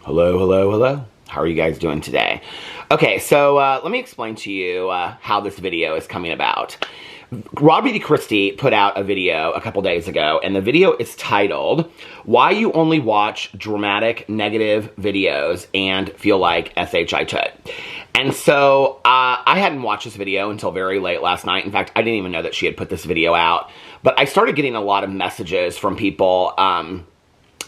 Hello, hello, hello. How are you guys doing today? Okay, so let me explain to you how this video is coming about. Robbie Christy put out a video a couple days ago, and the video is titled, Why You Only Watch Dramatic Negative Videos and Feel Like SHI Tut. And so I hadn't watched this video until very late last night. In fact, I didn't even know that she had put this video out. But I started getting a lot of messages from people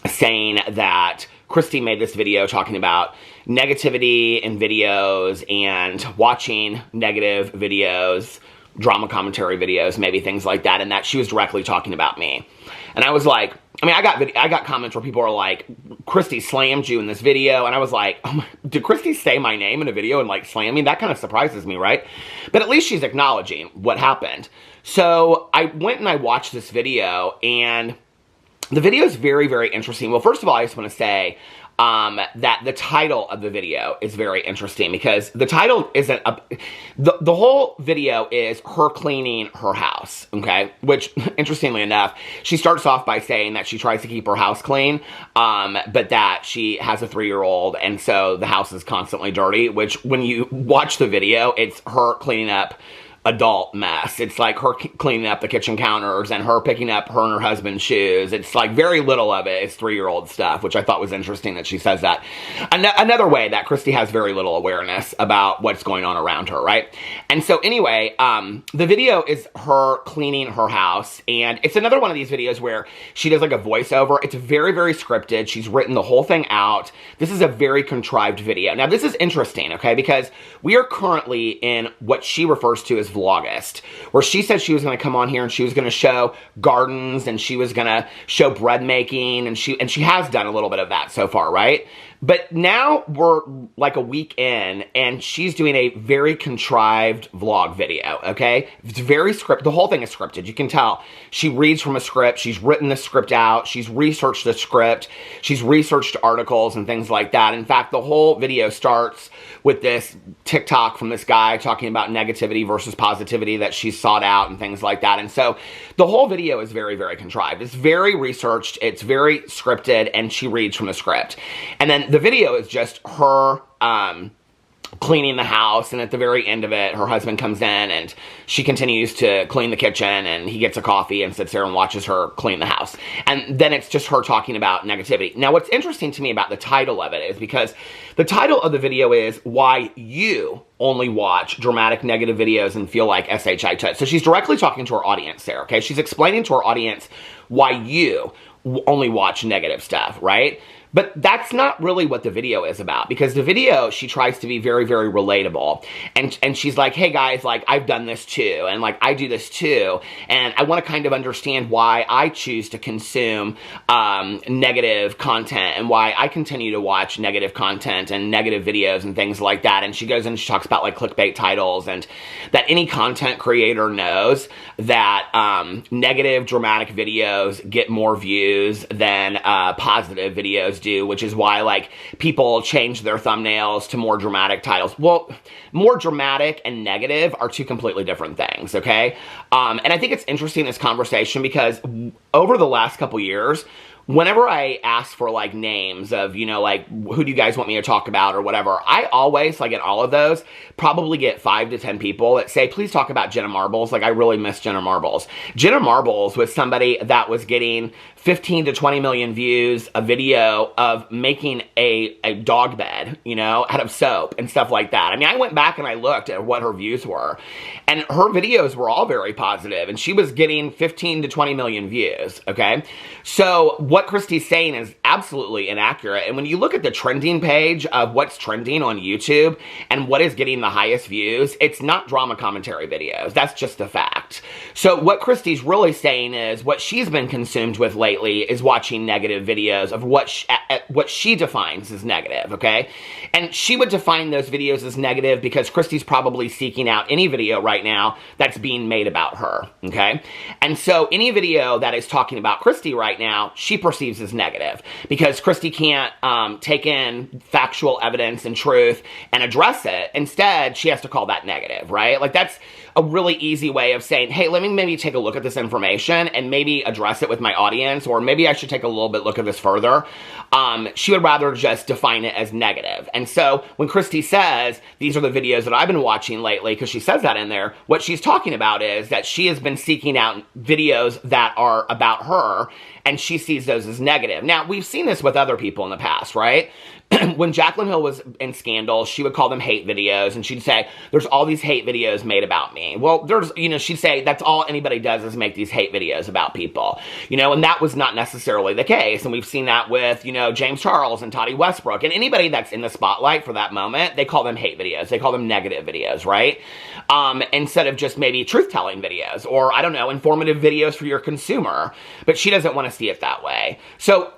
saying that Christy made this video talking about negativity in videos and watching negative videos, drama commentary videos, maybe things like that, and that she was directly talking about me. And I was like, I got comments where people are like, Christy slammed you in this video, and I was like, oh my, did Christy say my name in a video and like slam me? That kind of surprises me, right? But at least she's acknowledging what happened. So I went and I watched this video, and the video is very, very interesting. Well, first of all, I just want to say that the title of the video is very interesting because the title isn't the whole video is her cleaning her house, okay? Which, interestingly enough, she starts off by saying that she tries to keep her house clean, but that she has a 3-year-old, and so the house is constantly dirty, which when you watch the video, it's her cleaning up adult mess. It's like her cleaning up the kitchen counters and her picking up her and her husband's shoes. It's like very little of it is 3-year-old stuff, which I thought was interesting that she says that. Another way that Christy has very little awareness about what's going on around her, right? And so anyway, the video is her cleaning her house, and it's another one of these videos where she does like a voiceover. It's very, very scripted. She's written the whole thing out. This is a very contrived video. Now, this is interesting, okay, because we are currently in what she refers to as Vlogust, where she said she was going to come on here and she was going to show gardens and she was going to show bread making, and she has done a little bit of that so far, right? But now we're like a week in and she's doing a very contrived vlog video, okay? It's very scripted. The whole thing is scripted. You can tell she reads from a script. She's written the script out. She's researched the script. She's researched articles and things like that. In fact, the whole video starts with this TikTok from this guy talking about negativity versus positivity that she sought out and things like that. And so the whole video is very, very contrived. It's very researched. It's very scripted, and she reads from the script. And then the video is just her cleaning the house, and at the very end of it, her husband comes in and she continues to clean the kitchen, and he gets a coffee and sits there and watches her clean the house. And then it's just her talking about negativity. Now, what's interesting to me about the title of it is because the title of the video is Why You Only Watch Dramatic Negative Videos and Feel Like SHI Tut. So she's directly talking to her audience there, okay? She's explaining to her audience why you only watch negative stuff, right? But that's not really what the video is about, because the video, she tries to be very, very relatable. And she's like, hey guys, like, I've done this too, and like, I do this too, and I want to kind of understand why I choose to consume negative content, and why I continue to watch negative content and negative videos and things like that. And she goes and she talks about like clickbait titles, and that any content creator knows that negative dramatic videos get more views than positive videos do, which is why like people change their thumbnails to more dramatic titles. Well, more dramatic and negative are two completely different things, okay? And I think it's interesting, this conversation, because over the last couple years, whenever I ask for like names of, you know, like, who do you guys want me to talk about or whatever, I always, like in all of those, probably get 5 to 10 people that say, please talk about Jenna Marbles. Like, I really miss Jenna Marbles. Jenna Marbles was somebody that was getting 15 to 20 million views, a video of making a dog bed, you know, out of soap and stuff like that. I mean, I went back and I looked at what her views were, and her videos were all very positive, and she was getting 15 to 20 million views, okay? So what Christy's saying is absolutely inaccurate. And when you look at the trending page of what's trending on YouTube and what is getting the highest views, it's not drama commentary videos. That's just a fact. So what Christy's really saying is what she's been consumed with lately is watching negative videos of what she defines as negative, okay? And she would define those videos as negative because Christy's probably seeking out any video right now that's being made about her, okay? And so any video that is talking about Christy right now, she perceives as negative, because Christy can't take in factual evidence and truth and address it. Instead, she has to call that negative, right? Like, that's a really easy way of saying, hey, let me maybe take a look at this information and maybe address it with my audience, or maybe I should take a little bit look at this further. She would rather just define it as negative. And so when Christy says, these are the videos that I've been watching lately, because she says that in there, what she's talking about is that she has been seeking out videos that are about her, and she sees those as negative. Now, we've seen this with other people in the past, right? When Jaclyn Hill was in scandal, she would call them hate videos, and she'd say, there's all these hate videos made about me. Well, she'd say, that's all anybody does is make these hate videos about people, and that was not necessarily the case. And we've seen that with, James Charles and Toddy Westbrook, and anybody that's in the spotlight for that moment, they call them hate videos. They call them negative videos, right? Instead of just maybe truth-telling videos, or, I don't know, informative videos for your consumer. But she doesn't want to see it that way. So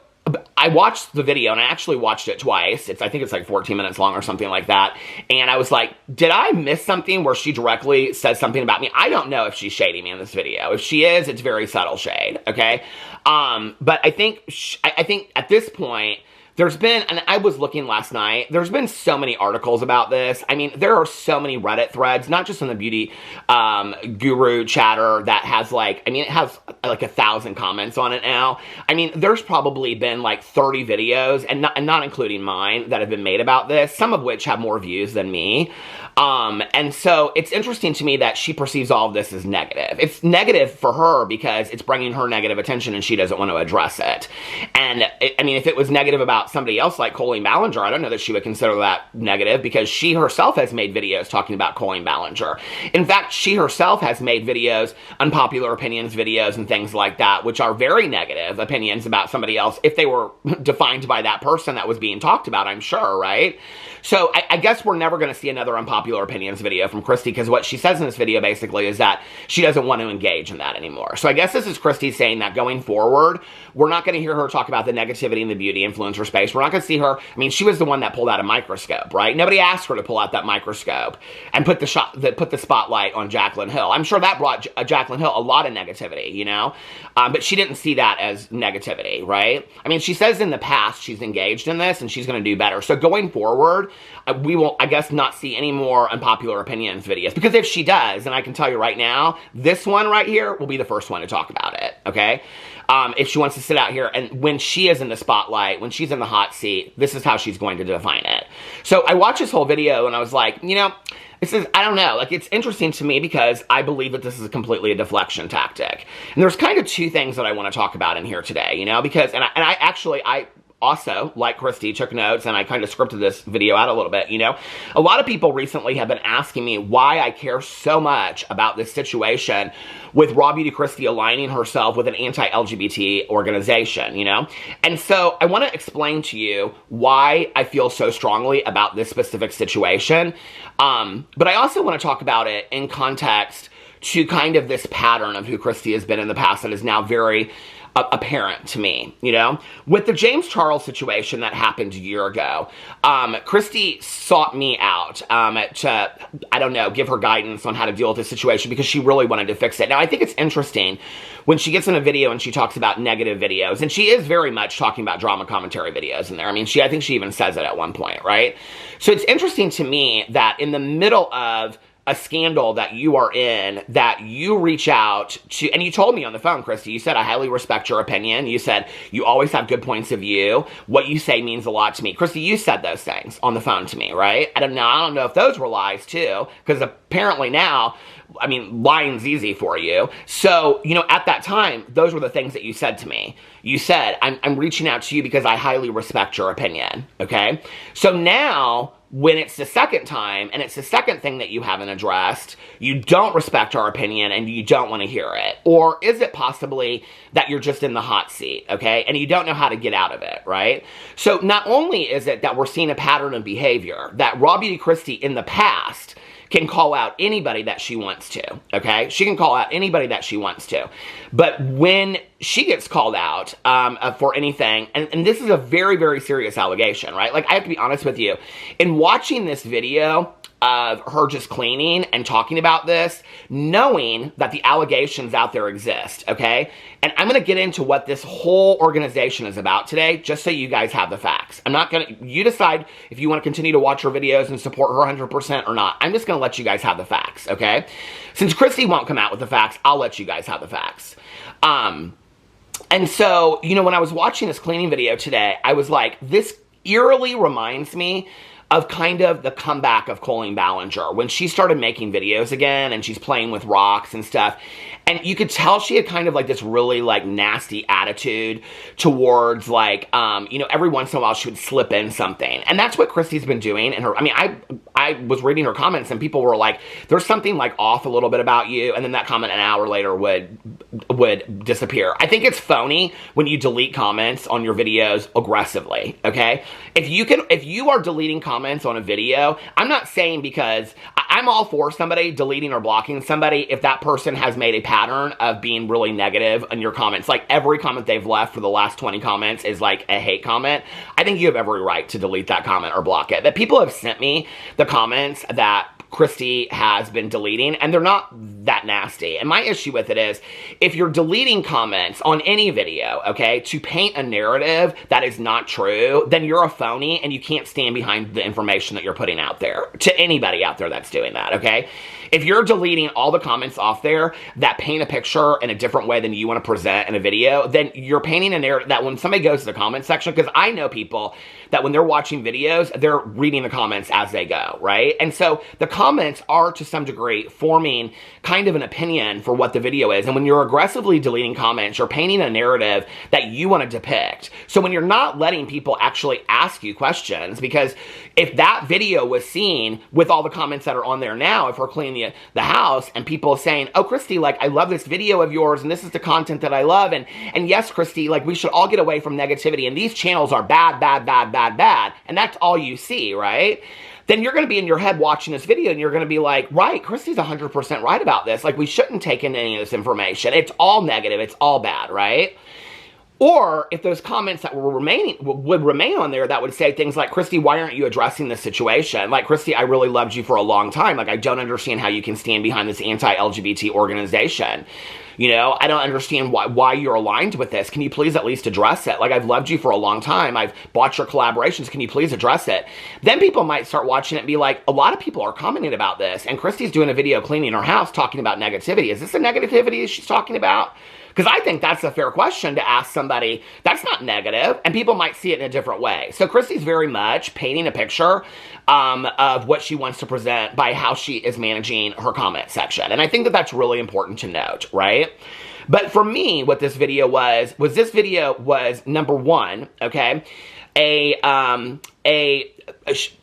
I watched the video, and I actually watched it twice. I think it's like 14 minutes long or something like that. And I was like, did I miss something where she directly says something about me? I don't know if she's shading me in this video. If she is, it's very subtle shade, okay? But I think at this point, there's been, and I was looking last night, there's been so many articles about this. I mean, there are so many Reddit threads, not just in the beauty guru chatter that has it has like 1,000 comments on it now. I mean, there's probably been like 30 videos, and not including mine, that have been made about this, some of which have more views than me. And so it's interesting to me that she perceives all of this as negative. It's negative for her because it's bringing her negative attention, and she doesn't want to address it. And if it was negative about somebody else like Colleen Ballinger, I don't know that she would consider that negative, because she herself has made videos talking about Colleen Ballinger. In fact, she herself has made videos, unpopular opinions videos and things like that, which are very negative opinions about somebody else if they were defined by that person that was being talked about, I'm sure, right? So I guess we're never going to see another unpopular opinions video from Christy, because what she says in this video basically is that she doesn't want to engage in that anymore. So I guess this is Christy saying that going forward, we're not going to hear her talk about the negativity in the beauty influencer space. We're not going to see her. I mean, she was the one that pulled out a microscope, right? Nobody asked her to pull out that microscope and put the spotlight on Jaclyn Hill. I'm sure that brought Jaclyn Hill a lot of negativity, but she didn't see that as negativity, right? I mean, she says in the past she's engaged in this and she's going to do better. So going forward, we will, I guess, not see any more unpopular opinions videos, because if she does, and I can tell you right now, this one right here will be the first one to talk about it, okay? If she wants to sit out here, and when she is in the spotlight, when she's in the hot seat, this is how she's going to define it. So I watched this whole video, and I was like, this is, I don't know, like, it's interesting to me because I believe that this is completely a deflection tactic. And there's kind of two things that I want to talk about in here today, because, and I also, like Christy, took notes, and I kind of scripted this video out a little bit, A lot of people recently have been asking me why I care so much about this situation with Raw Beauty Christy aligning herself with an anti-LGBT organization, And so I want to explain to you why I feel so strongly about this specific situation. But I also want to talk about it in context to kind of this pattern of who Christy has been in the past that is now very apparent to me, With the James Charles situation that happened a year ago, Christy sought me out to, I don't know, give her guidance on how to deal with this situation, because she really wanted to fix it. Now, I think it's interesting when she gets in a video and she talks about negative videos, and she is very much talking about drama commentary videos in there. I mean, I think she even says it at one point, right? So it's interesting to me that in the middle of a scandal that you are in, that you reach out to, and you told me on the phone, Christy, you said, I highly respect your opinion. You said, you always have good points of view. What you say means a lot to me. Christy, you said those things on the phone to me, right? I don't know if those were lies too, because apparently now, I mean, lying's easy for you. So, at that time, those were the things that you said to me. You said, I'm reaching out to you because I highly respect your opinion, okay? So now, when it's the second time, and it's the second thing that you haven't addressed, you don't respect our opinion and you don't want to hear it. Or is it possibly that you're just in the hot seat, okay? And you don't know how to get out of it, right? So not only is it that we're seeing a pattern of behavior, that Raw Beauty Christy in the past can call out anybody that she wants to, okay? She can call out anybody that she wants to. But when she gets called out for anything, and this is a very, very serious allegation, right? Like, I have to be honest with you. In watching this video, of her just cleaning and talking about this, knowing that the allegations out there exist, okay? And I'm going to get into what this whole organization is about today, just so you guys have the facts. I'm not going to, you decide if you want to continue to watch her videos and support her 100% or not. I'm just going to let you guys have the facts, okay? Since Christy won't come out with the facts, I'll let you guys have the facts. And so, you know, when I was watching this cleaning video today, I was like, this eerily reminds me of kind of the comeback of Colleen Ballinger when she started making videos again and she's playing with rocks and stuff. And you could tell she had kind of like this really like nasty attitude towards like, you know, every once in a while she would slip in something. And that's what Christy's been doing. And her, I mean, I was reading her comments and people were like, there's something like off a little bit about you. And then that comment an hour later would disappear. I think it's phony when you delete comments on your videos aggressively. Okay. If you are deleting comments on a video, I'm not saying because I'm all for somebody deleting or blocking somebody if that person has made a pattern of being really negative in your comments. Like every comment they've left for the last 20 comments is like a hate comment. I think you have every right to delete that comment or block it. But people have sent me the comments that Christy has been deleting, and they're not that nasty. And my issue with it is, if you're deleting comments on any video, okay, to paint a narrative that is not true, then you're a phony and you can't stand behind the information that you're putting out there to anybody out there that's doing that, okay? If you're deleting all the comments off there that paint a picture in a different way than you want to present in a video, then you're painting a narrative that when somebody goes to the comment section, because I know people that when they're watching videos, they're reading the comments as they go, right? And so the comments are to some degree forming kind of an opinion for what the video is. And when you're aggressively deleting comments, you're painting a narrative that you want to depict. So when you're not letting people actually ask you questions, because if that video was seen with all the comments that are on there now, if we're cleaning the house and people saying, oh, Christy, like, I love this video of yours and this is the content that I love. And yes, Christy, like, we should all get away from negativity and these channels are bad, bad, bad, bad, bad. And that's all you see, right? Then you're going to be in your head watching this video and you're going to be like, right, Christy's 100% right about this. Like, we shouldn't take in any of this information. It's all negative. It's all bad, right? Or if those comments that would remain on there that would say things like, Christy, why aren't you addressing this situation? Like, Christy, I really loved you for a long time. Like, I don't understand how you can stand behind this anti-LGBT organization. You know, I don't understand why you're aligned with this. Can you please at least address it? Like, I've loved you for a long time. I've bought your collaborations. Can you please address it? Then people might start watching it and be like, a lot of people are commenting about this. And Christy's doing a video cleaning her house talking about negativity. Is this the negativity she's talking about? Because I think that's a fair question to ask somebody that's not negative, and people might see it in a different way. So Christy's very much painting a picture of what she wants to present by how she is managing her comment section. And I think that that's really important to note, right? But for me, what this video was number one, okay, a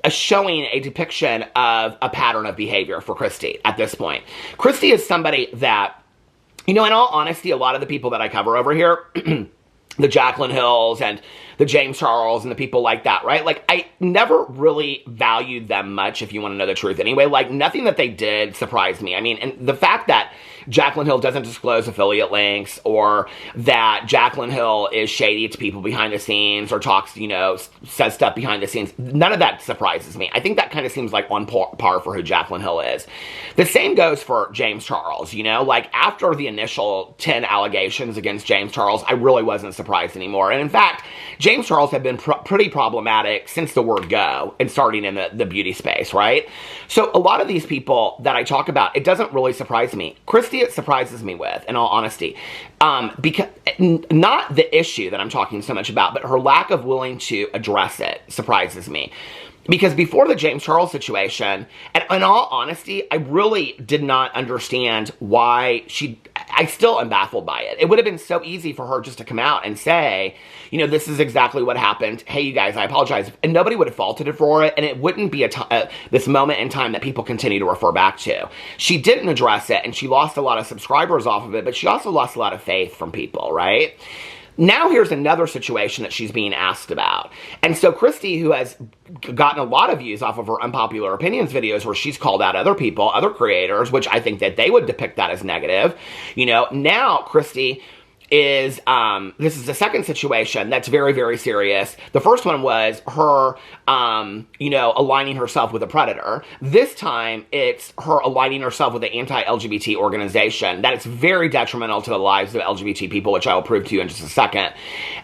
showing a depiction of a pattern of behavior for Christy at this point. Christy is somebody that, you know, in all honesty, a lot of the people that I cover over here, the Jaclyn Hills and the James Charles and the people like that, right? Like, I never really valued them much, if you want to know the truth anyway. Like, nothing that they did surprised me. I mean, and the fact that Jaclyn Hill doesn't disclose affiliate links, or that Jaclyn Hill is shady to people behind the scenes, or talks, you know, says stuff behind the scenes, none of that surprises me. I think that kind of seems like on par for who Jaclyn Hill is. The same goes for James Charles, you know? Like, after the initial 10 allegations against James Charles, I really wasn't surprised anymore. And in fact, James Charles had been pretty problematic since the word go and starting in the beauty space, right? So a lot of these people that I talk about, it doesn't really surprise me. Christy, it surprises me with, in all honesty. Because not the issue that I'm talking so much about, but her lack of willing to address it surprises me. Because before the James Charles situation, and in all honesty, I really did not understand why I still am baffled by it. It would have been so easy for her just to come out and say, you know, this is exactly what happened. Hey, you guys, I apologize. And nobody would have faulted her for it, and it wouldn't be this moment in time that people continue to refer back to. She didn't address it, and she lost a lot of subscribers off of it, but she also lost a lot of faith from people, right? Now here's another situation that she's being asked about. And so Christy, who has gotten a lot of views off of her unpopular opinions videos where she's called out other people, other creators, which I think that they would depict that as negative, you know, now Christy is, this is the second situation that's very, very serious. The first one was her, you know, aligning herself with a predator. This time, it's her aligning herself with an anti-LGBT organization that is very detrimental to the lives of LGBT people, which I will prove to you in just a second.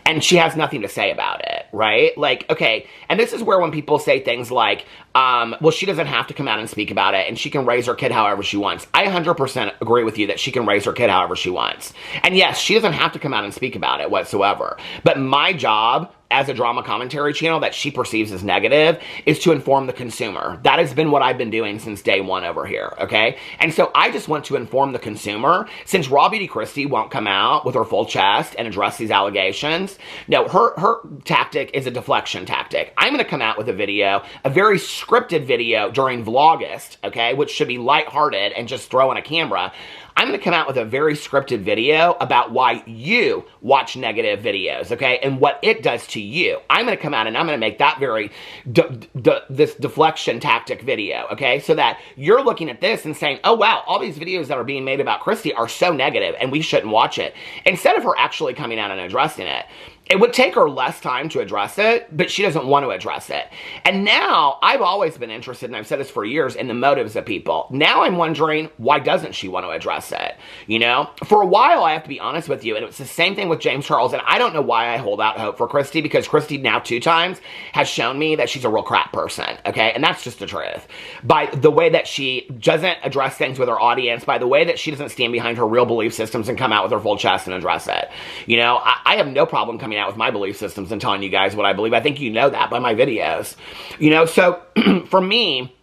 And she has nothing to say about it, right? Like, okay, and this is where when people say things like, well, she doesn't have to come out and speak about it, and she can raise her kid however she wants. I 100% agree with you that she can raise her kid however she wants. And yes, she doesn't have to come out and speak about it whatsoever. But my job as a drama commentary channel that she perceives as negative is to inform the consumer. That has been what I've been doing since day one over here, okay? And so I just want to inform the consumer, since Raw Beauty Christy won't come out with her full chest and address these allegations. No, her tactic is a deflection tactic. I'm gonna come out with a video, a very scripted video during Vlogust, okay, which should be lighthearted and just throw in a camera. I'm going to come out with a very scripted video about why you watch negative videos, okay, and what it does to you. I'm going to come out and I'm going to make that very, this deflection tactic video, okay, so that you're looking at this and saying, oh, wow, all these videos that are being made about Christy are so negative and we shouldn't watch it, instead of her actually coming out and addressing it. It would take her less time to address it, but she doesn't want to address it. And now, I've always been interested, and I've said this for years, in the motives of people. Now I'm wondering, why doesn't she want to address it? You know? For a while, I have to be honest with you, and it's the same thing with James Charles, and I don't know why I hold out hope for Christy, because Christy now 2 times has shown me that she's a real crap person, okay? And that's just the truth. By the way that she doesn't address things with her audience, by the way that she doesn't stand behind her real belief systems and come out with her full chest and address it. You know, I have no problem coming out with my belief systems and telling you guys what I believe. I think you know that by my videos. You know, so for me,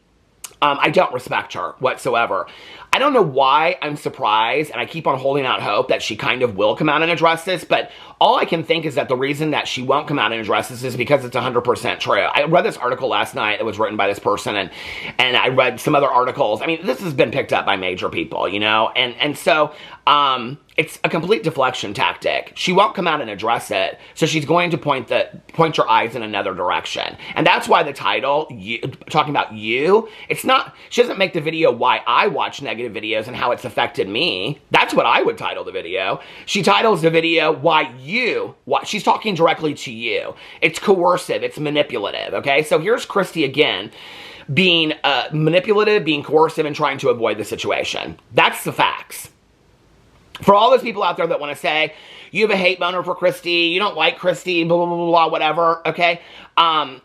I don't respect her whatsoever. I don't know why I'm surprised, and I keep on holding out hope that she kind of will come out and address this, but all I can think is that the reason that she won't come out and address this is because it's 100% true. I read this article last night that was written by this person, and I read some other articles. I mean, this has been picked up by major people, you know, and so it's a complete deflection tactic. She won't come out and address it, so she's going to point your eyes in another direction. And that's why the title, talking about you, it's not, she doesn't make the video why I watch negative videos and how it's affected me. That's what I would title the video. She titles the video why she's talking directly to you. It's coercive, it's manipulative, okay? So here's Christy again, being manipulative, being coercive, and trying to avoid the situation. That's the facts. For all those people out there that want to say, you have a hate boner for Christy, you don't like Christy, blah, blah, blah, blah, whatever, okay?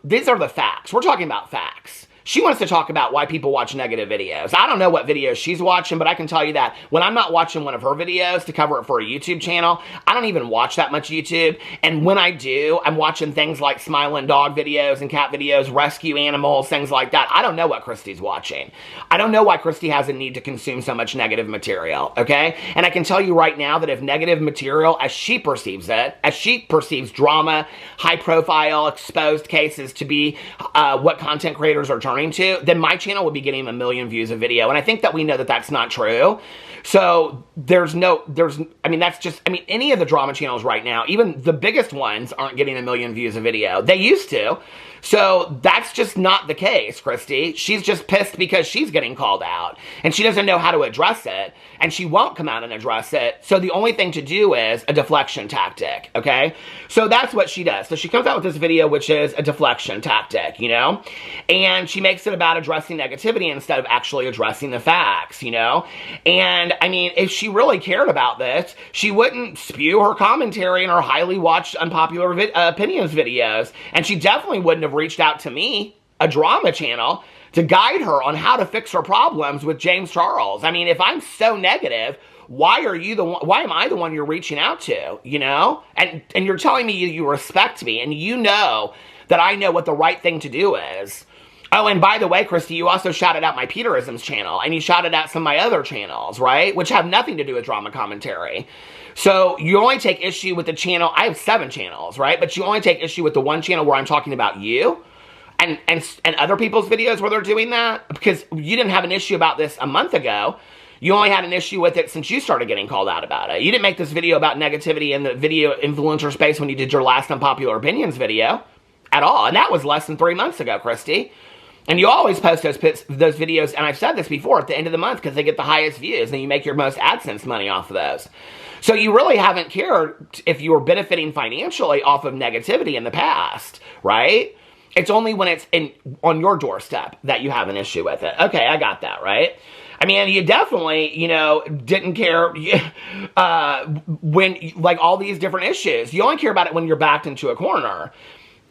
These are the facts. We're talking about facts. She wants to talk about why people watch negative videos. I don't know what videos she's watching, but I can tell you that when I'm not watching one of her videos to cover it for a YouTube channel, I don't even watch that much YouTube. And when I do, I'm watching things like smiling dog videos and cat videos, rescue animals, things like that. I don't know what Christy's watching. I don't know why Christy has a need to consume so much negative material, okay? And I can tell you right now that if negative material, as she perceives it, as she perceives drama, high profile, exposed cases to be what content creators are turning to, then my channel would be getting 1 million views a video. And I think that we know that that's not true. So any of the drama channels right now, even the biggest ones, aren't getting 1 million views a video. They used to. So that's just not the case, Christy. She's just pissed because she's getting called out and she doesn't know how to address it, and she won't come out and address it. So the only thing to do is a deflection tactic, okay? So that's what she does. So she comes out with this video, which is a deflection tactic, you know? And she makes it about addressing negativity instead of actually addressing the facts, you know? And I mean, if she really cared about this, she wouldn't spew her commentary in her highly watched unpopular opinions videos. And she definitely wouldn't have reached out to me, a drama channel, to guide her on how to fix her problems with James Charles. I mean, if I'm so negative, why am I the one you're reaching out to, you know? And you're telling me you respect me, and you know that I know what the right thing to do is. Oh, and by the way, Christy, you also shouted out my Peterisms channel, and you shouted out some of my other channels, right? Which have nothing to do with drama commentary. So you only take issue with the channel. I have 7 channels, right? But you only take issue with the one channel where I'm talking about you and other people's videos where they're doing that, because you didn't have an issue about this a month ago. You only had an issue with it since you started getting called out about it. You didn't make this video about negativity in the video influencer space when you did your last unpopular opinions video at all. And that was less than 3 months ago, Christy. And you always post those videos, and I've said this before, at the end of the month because they get the highest views and you make your most AdSense money off of those. So you really haven't cared if you were benefiting financially off of negativity in the past, right? It's only when it's on your doorstep that you have an issue with it. Okay, I got that, right? I mean, you definitely, didn't care when, like, all these different issues. You only care about it when you're backed into a corner.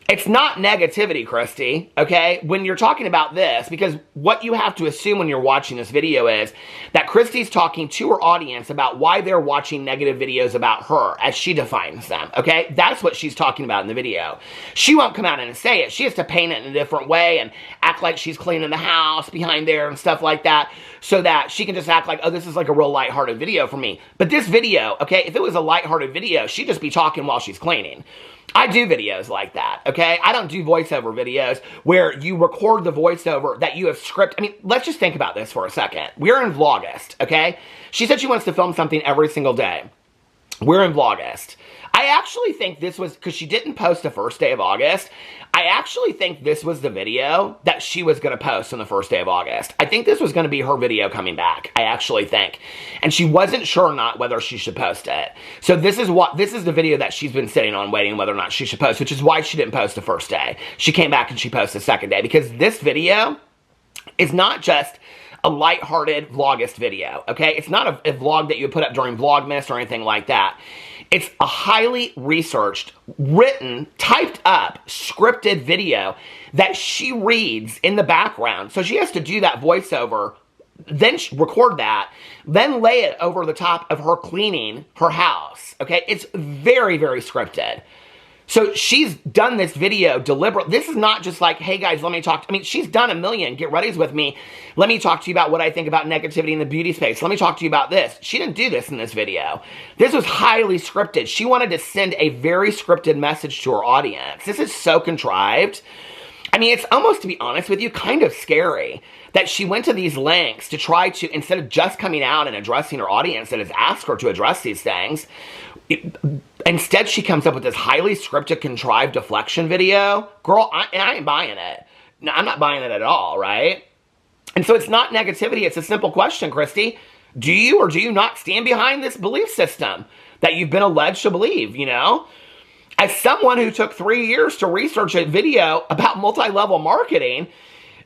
It's not negativity, Christy, okay? When you're talking about this, because what you have to assume when you're watching this video is that Christy's talking to her audience about why they're watching negative videos about her, as she defines them, okay? That's what she's talking about in the video. She won't come out and say it. She has to paint it in a different way and act like she's cleaning the house behind there and stuff like that, so that she can just act like, oh, this is like a real lighthearted video for me. But this video, okay, if it was a lighthearted video, she'd just be talking while she's cleaning. I do videos like that, okay? I don't do voiceover videos where you record the voiceover that you have scripted. I mean, let's just think about this for a second. We're in Vlogust, okay? She said she wants to film something every single day. We're in Vlogust. I actually think this was, because she didn't post the first day of August, I actually think this was the video that she was going to post on the first day of August. I think this was going to be her video coming back, I actually think. And she wasn't sure or not whether she should post it. So this is the video that she's been sitting on waiting whether or not she should post, which is why she didn't post the first day. She came back and she posted the second day, because this video is not just a lighthearted Vlogust video, okay? It's not a vlog that you would put up during Vlogmas or anything like that. It's a highly researched, written, typed up, scripted video that she reads in the background. So she has to do that voiceover, then record that, then lay it over the top of her cleaning her house, okay? It's very, very scripted. So she's done this video deliberately. This is not just like, hey guys, let me talk. I mean, she's done a million get readies with me. Let me talk to you about what I think about negativity in the beauty space. Let me talk to you about this. She didn't do this in this video. This was highly scripted. She wanted to send a very scripted message to her audience. This is so contrived. I mean, it's almost, to be honest with you, kind of scary that she went to these lengths to try to, instead of just coming out and addressing her audience that has asked her to address these things, instead she comes up with this highly scripted, contrived deflection video. Girl, I ain't buying it. No, I'm not buying it at all, right? And so it's not negativity. It's a simple question, Christy. Do you or do you not stand behind this belief system that you've been alleged to believe, As someone who took 3 years to research a video about multi-level marketing,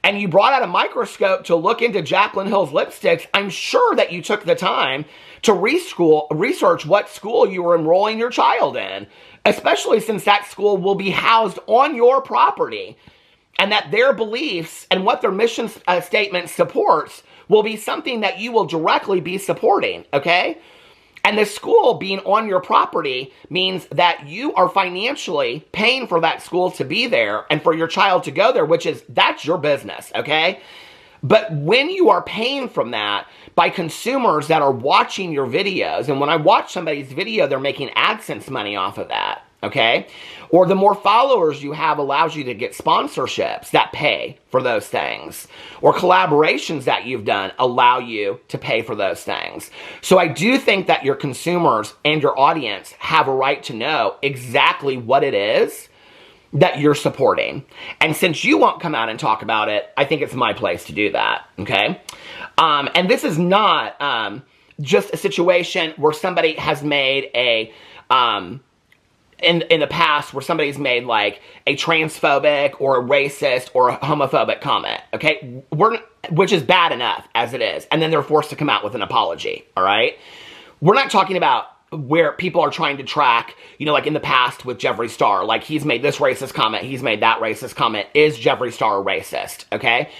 and you brought out a microscope to look into Jaclyn Hill's lipsticks, I'm sure that you took the time to research what school you were enrolling your child in, especially since that school will be housed on your property, and that their beliefs and what their mission statement supports will be something that you will directly be supporting, okay? And the school being on your property means that you are financially paying for that school to be there and for your child to go there, that's your business, okay? But when you are paying from that by consumers that are watching your videos, and when I watch somebody's video, they're making AdSense money off of that, okay? Or the more followers you have allows you to get sponsorships that pay for those things. Or collaborations that you've done allow you to pay for those things. So I do think that your consumers and your audience have a right to know exactly what it is that you're supporting. And since you won't come out and talk about it, I think it's my place to do that, okay? And this is not just a situation where somebody has made a... in the past where somebody's made like a transphobic or a racist or a homophobic comment, okay? Which is bad enough as it is. And then they're forced to come out with an apology, all right? We're not talking about where people are trying to track, like in the past with Jeffree Star, like he's made this racist comment, he's made that racist comment. Is Jeffree Star a racist, okay?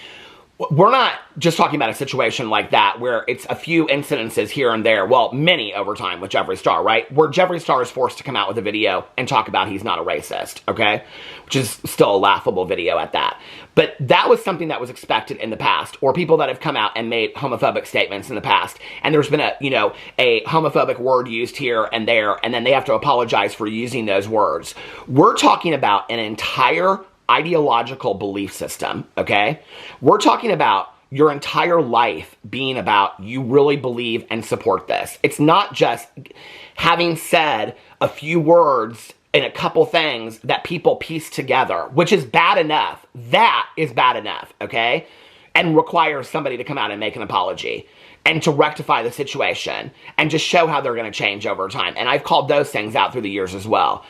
We're not just talking about a situation like that where it's a few incidences here and there, well, many over time with Jeffree Star, right? Where Jeffree Star is forced to come out with a video and talk about he's not a racist, okay? Which is still a laughable video at that. But that was something that was expected in the past, or people that have come out and made homophobic statements in the past, and there's been a homophobic word used here and there, and then they have to apologize for using those words. We're talking about an entire ideological belief system, okay? We're talking about your entire life being about you really believe and support this. It's not just having said a few words in a couple things that people piece together, which is bad enough. That is bad enough, okay? And requires somebody to come out and make an apology and to rectify the situation and just show how they're going to change over time. And I've called those things out through the years as well.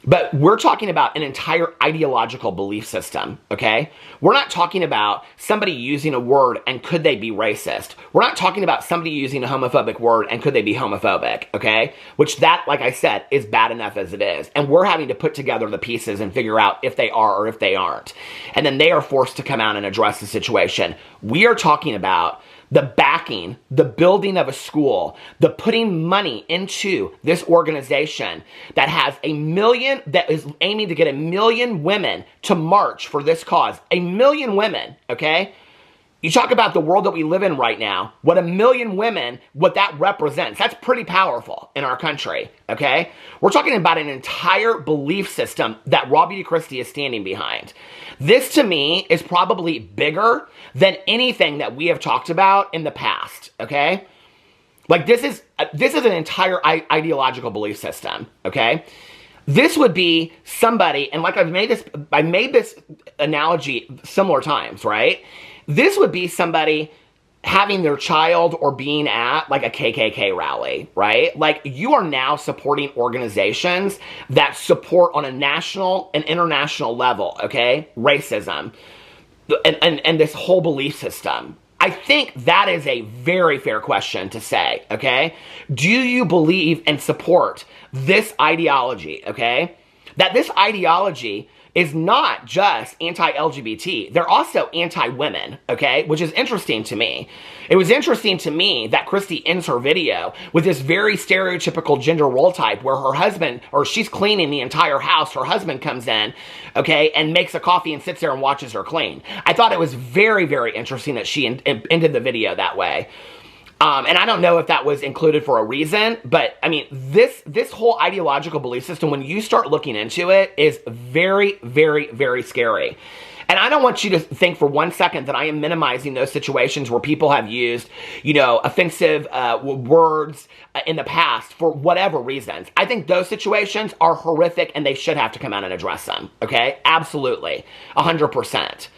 But we're talking about an entire ideological belief system, okay? We're not talking about somebody using a word and could they be racist. We're not talking about somebody using a homophobic word and could they be homophobic, okay? Which that, like I said, is bad enough as it is. And we're having to put together the pieces and figure out if they are or if they aren't. And then they are forced to come out and address the situation. We are talking about the backing, the building of a school, the putting money into this organization that has that is aiming to get 1 million women to march for this cause. 1 million women, okay? You talk about the world that we live in right now, what 1 million women, what that represents. That's pretty powerful in our country, okay? We're talking about an entire belief system that Robbie Christy is standing behind. This, to me, is probably bigger than anything that we have talked about in the past, okay? Like, this is an entire ideological belief system, okay? This would be somebody, and like I made this analogy similar times, right? This would be somebody having their child or being at like a KKK rally, right? Like, you are now supporting organizations that support on a national and international level, okay? Racism and this whole belief system. I think that is a very fair question to say, okay? Do you believe and support this ideology, okay? That this ideology is not just anti-LGBT. They're also anti-women, okay? Which is interesting to me. It was interesting to me that Kristi ends her video with this very stereotypical gender role type where her husband, or she's cleaning the entire house, her husband comes in, okay, and makes a coffee and sits there and watches her clean. I thought it was very, very interesting that she ended the video that way. And I don't know if that was included for a reason, but I mean, this whole ideological belief system, when you start looking into it, is very, very, very scary. And I don't want you to think for 1 second that I am minimizing those situations where people have used, you know, offensive words in the past for whatever reasons. I think those situations are horrific and they should have to come out and address them, okay? Absolutely, 100%.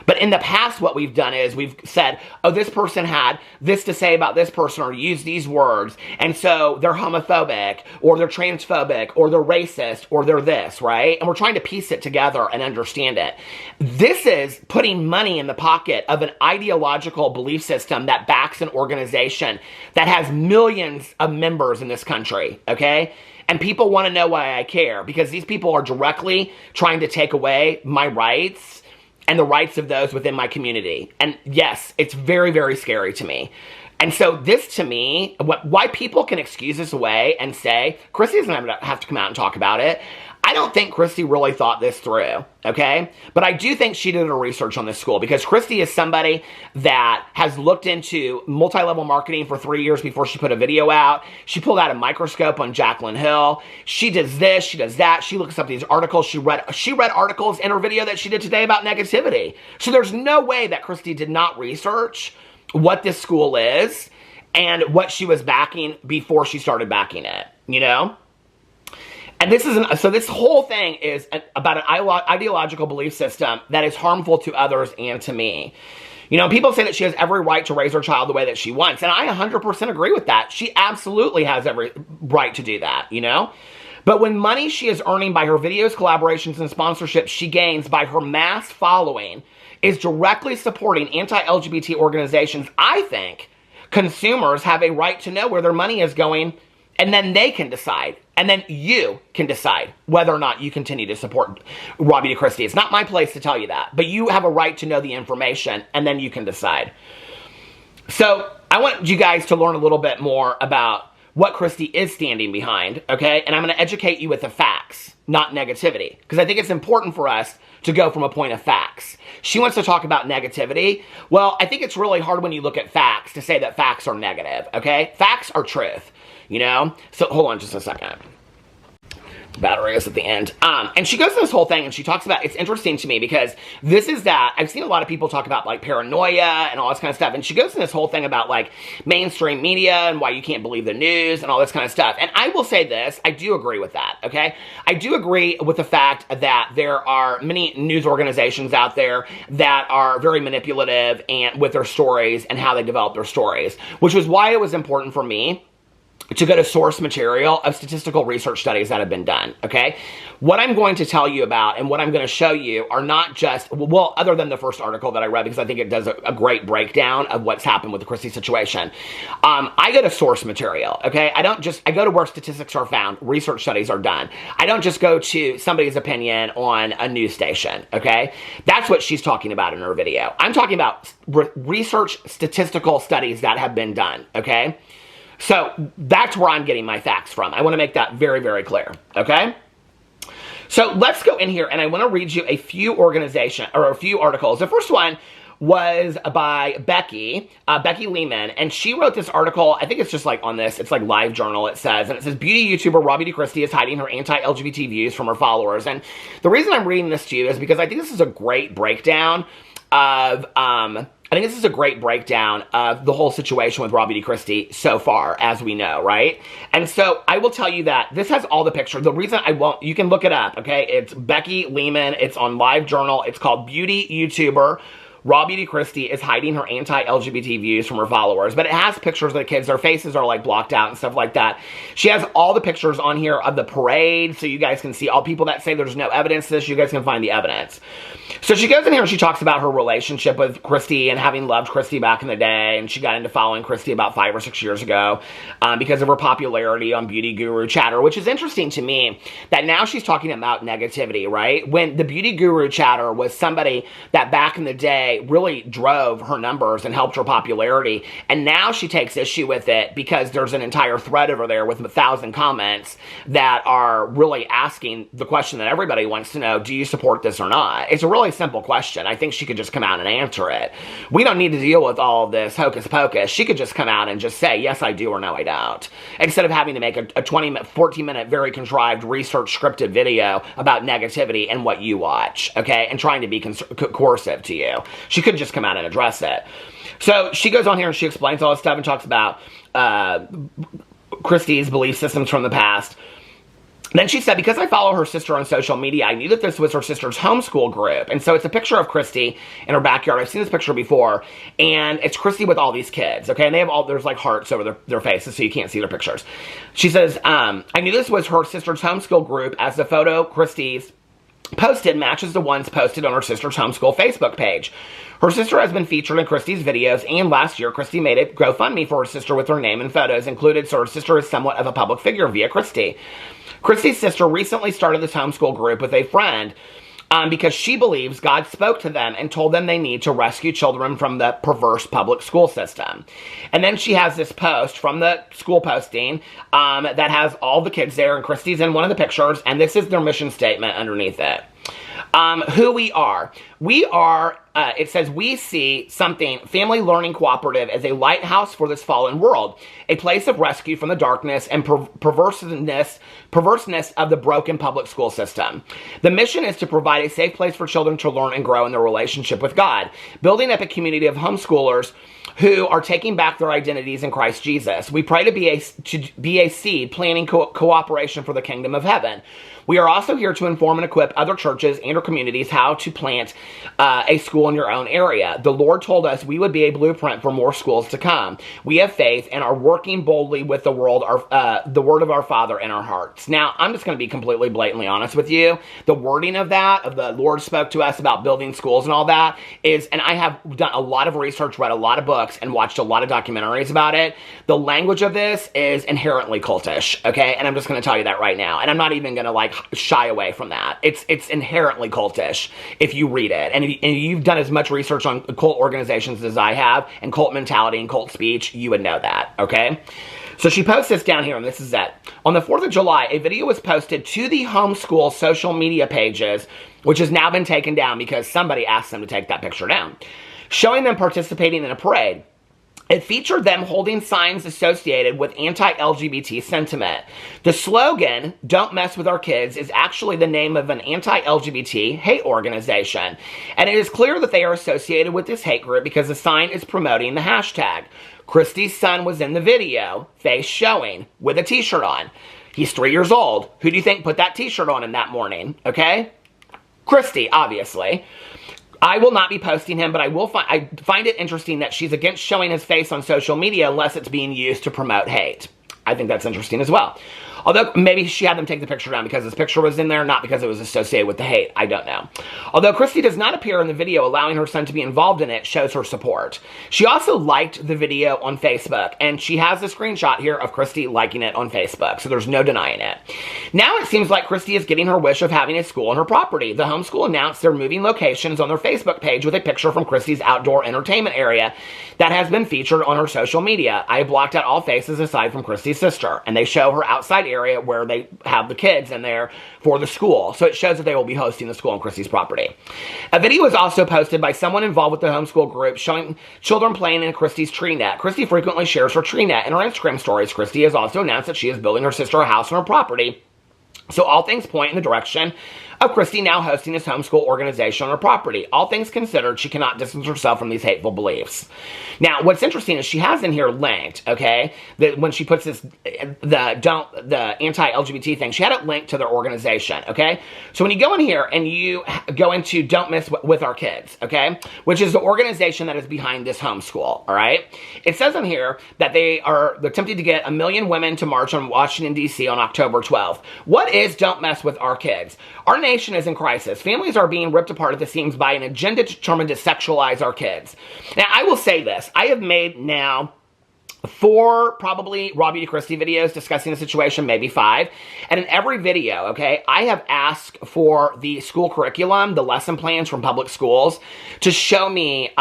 But in the past, what we've done is we've said, oh, this person had this to say about this person or used these words, and so they're homophobic, or they're transphobic, or they're racist, or they're this, right? And we're trying to piece it together and understand it. This is putting money in the pocket of an ideological belief system that backs an organization that has millions of members in this country, okay? And people want to know why I care, because these people are directly trying to take away my rights and the rights of those within my community. And yes, it's very, very scary to me. And so this, to me, why people can excuse this away and say, Kristi doesn't have to come out and talk about it. I don't think Kristi really thought this through, okay? But I do think she did her research on this school, because Kristi is somebody that has looked into multi-level marketing for 3 years before she put a video out. She pulled out a microscope on Jaclyn Hill. She does this, she does that. She looks up these articles. She read articles in her video that she did today about negativity. So there's no way that Kristi did not research what this school is and what she was backing before she started backing it, you know? And so this whole thing is about an ideological belief system that is harmful to others and to me. You know, people say that she has every right to raise her child the way that she wants, and I 100% agree with that. She absolutely has every right to do that, you know? But when money she is earning by her videos, collaborations, and sponsorships she gains by her mass following is directly supporting anti-LGBT organizations, I think consumers have a right to know where their money is going, and then they can decide. And then you can decide whether or not you continue to support Robbie Christy. It's not my place to tell you that, but you have a right to know the information, and then you can decide. So I want you guys to learn a little bit more about what Kristi is standing behind, okay? And I'm going to educate you with the facts, not negativity, because I think it's important for us to go from a point of facts. She wants to talk about negativity. Well, I think it's really hard when you look at facts to say that facts are negative, okay? Facts are truth, you know? So hold on just a second. battery is at the end. And she goes through this whole thing and she talks about, it's interesting to me because this is that, I've seen a lot of people talk about like paranoia and all this kind of stuff. And she goes through this whole thing about like mainstream media and why you can't believe the news and all this kind of stuff. And I will say this, I do agree with that, okay? I do agree with the fact that there are many news organizations out there that are very manipulative and with their stories and how they develop their stories, which was why it was important for me to go to source material of statistical research studies that have been done, okay? What I'm going to tell you about and what I'm going to show you are not just, well, other than the first article that I read, because I think it does a great breakdown of what's happened with the Christy situation. I go to source material, okay? I go to where statistics are found, research studies are done. I don't just go to somebody's opinion on a news station, okay? That's what she's talking about in her video. I'm talking about research statistical studies that have been done, okay? So that's where I'm getting my facts from. I want to make that very, very clear, okay? So let's go in here and I want to read you a few articles. The first one was by Becky Lehman, and she wrote this article, I think it's just like on this, it's like Live Journal, it says, and it says, beauty YouTuber Robbie Christy is hiding her anti-LGBT views from her followers. And the reason I'm reading this to you is because I think this is a great breakdown of, the whole situation with Robbie Christy so far, as we know, right? And so I will tell you that this has all the pictures. The reason you can look it up, okay? It's Becky Lehman. It's on Live Journal. It's called Beauty YouTuber Robbie Christy is hiding her anti-LGBT views from her followers. But it has pictures of the kids. Their faces are like blocked out and stuff like that. She has all the pictures on here of the parade, so you guys can see all people that say there's no evidence to this. You guys can find the evidence. So she goes in here and she talks about her relationship with Christy and having loved Christy back in the day. And she got into following Christy about 5 or 6 years ago because of her popularity on Beauty Guru Chatter, which is interesting to me that now she's talking about negativity, right? When the Beauty Guru Chatter was somebody that back in the day really drove her numbers and helped her popularity. And now she takes issue with it because there's an entire thread over there with 1,000 comments that are really asking the question that everybody wants to know, do you support this or not? It's a really simple question. I think she could just come out and answer it. We don't need to deal with all this hocus pocus. She could just come out and just say, yes, I do, or no, I don't. Instead of having to make a 14-minute, very contrived, research scripted video about negativity and what you watch, okay? And trying to be coercive to you. She could just come out and address it. So she goes on here and she explains all this stuff and talks about Christy's belief systems from the past. Then she said, because I follow her sister on social media, I knew that this was her sister's homeschool group. And so it's a picture of Christy in her backyard. I've seen this picture before. And it's Christy with all these kids, okay? And they have there's like hearts over their faces, so you can't see their pictures. She says, I knew this was her sister's homeschool group as the photo Christy's posted matches the ones posted on her sister's homeschool Facebook page. Her sister has been featured in Christy's videos, and last year, Christy made a GoFundMe for her sister with her name and photos included, so her sister is somewhat of a public figure via Christy. Christy's sister recently started this homeschool group with a friend because she believes God spoke to them and told them they need to rescue children from the perverse public school system. And then she has this post from the school posting that has all the kids there, and Christy's in one of the pictures, and this is their mission statement underneath it. Who we are. We are, it says, we see something, Family Learning Cooperative, as a lighthouse for this fallen world, a place of rescue from the darkness and perverseness of the broken public school system. The mission is to provide a safe place for children to learn and grow in their relationship with God, building up a community of homeschoolers who are taking back their identities in Christ Jesus. We pray to be a seed planting cooperation for the kingdom of heaven. We are also here to inform and equip other churches and or communities how to plant a school in your own area. The Lord told us we would be a blueprint for more schools to come. We have faith and are working boldly with the word of our Father in our hearts. Now, I'm just going to be completely blatantly honest with you. The wording of the Lord spoke to us about building schools and all that is, and I have done a lot of research, read a lot of books, and watched a lot of documentaries about it. The language of this is inherently cultish, okay? And I'm just going to tell you that right now. And I'm not even going to shy away from that. It's inherently cultish if you read it. And if you've done as much research on cult organizations as I have, and cult mentality and cult speech, you would know that, okay? So she posts this down here, and this is it. On the 4th of July, a video was posted to the homeschool social media pages, which has now been taken down because somebody asked them to take that picture down, showing them participating in a parade. It featured them holding signs associated with anti-LGBT sentiment. The slogan, "Don't Mess With Our Kids," is actually the name of an anti-LGBT hate organization. And it is clear that they are associated with this hate group because the sign is promoting the hashtag. Christy's son was in the video, face showing, with a t-shirt on. He's 3 years old. Who do you think put that t-shirt on him that morning? Okay? Christy, obviously. I will not be posting him, but I find it interesting that she's against showing his face on social media unless it's being used to promote hate. I think that's interesting as well. Although maybe she had them take the picture down because his picture was in there, not because it was associated with the hate. I don't know. Although Christy does not appear in the video, allowing her son to be involved in it shows her support. She also liked the video on Facebook, and she has a screenshot here of Christy liking it on Facebook, so there's no denying it. Now it seems like Christy is getting her wish of having a school on her property. The homeschool announced they're moving locations on their Facebook page with a picture from Christy's outdoor entertainment area that has been featured on her social media. I have blocked out all faces aside from Christy's sister, and they show her outside area where they have the kids in there for the school. So it shows that they will be hosting the school on Christy's property. A video was also posted by someone involved with the homeschool group showing children playing in Christy's tree net. Christy frequently shares her tree net in her Instagram stories. Christy has also announced that she is building her sister a house on her property. So all things point in the direction of Christy now hosting this homeschool organization on her property. All things considered, she cannot distance herself from these hateful beliefs. Now, what's interesting is she has in here linked, okay, that when she puts this, the anti-LGBT thing, she had it linked to their organization, okay? So when you go in here and you go into Don't Mess With Our Kids, okay, which is the organization that is behind this homeschool, all right? It says in here that they're attempting to get 1 million women to march on Washington, D.C. on October 12th. What is Don't Mess With Our Kids? Our nation is in crisis. Families are being ripped apart at the seams by an agenda determined to sexualize our kids. Now, I will say this. I have made now 4 probably Raw Beauty Christy videos discussing the situation, maybe 5. And in every video, okay, I have asked for the school curriculum, the lesson plans from public schools, to show me